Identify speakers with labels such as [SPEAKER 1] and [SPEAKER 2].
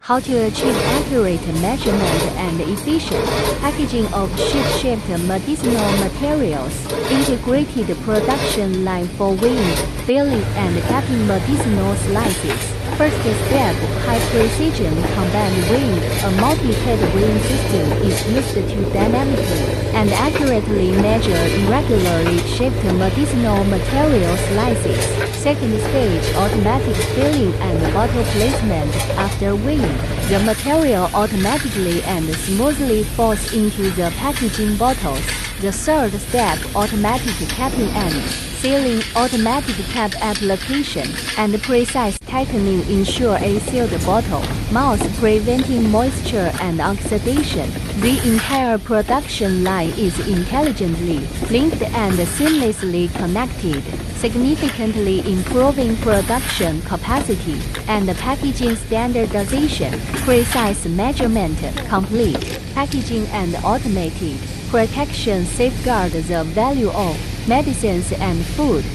[SPEAKER 1] How to achieve accurate measurement and efficient packaging of ship-shipped medicinal materials. Integrated production line for weighing, filling, and capping medicinal slices. First step, high precision combined weighing. A multi-head weighing system is used to dynamically and accurately measure irregularly shaped medicinal material slices. Second stage, automatic filling and bottle placement. After weighing, the material automatically and smoothly falls into the packaging bottles. The third step, automatic capping and sealing. Automatic cap application and precise tightening ensure a sealed bottle, mouth preventing moisture and oxidation. The entire production line is intelligently linked and seamlessly connected, significantly improving production capacity and packaging standardization. Precise measurement, complete packaging and automated protection safeguard the value of medicines and food.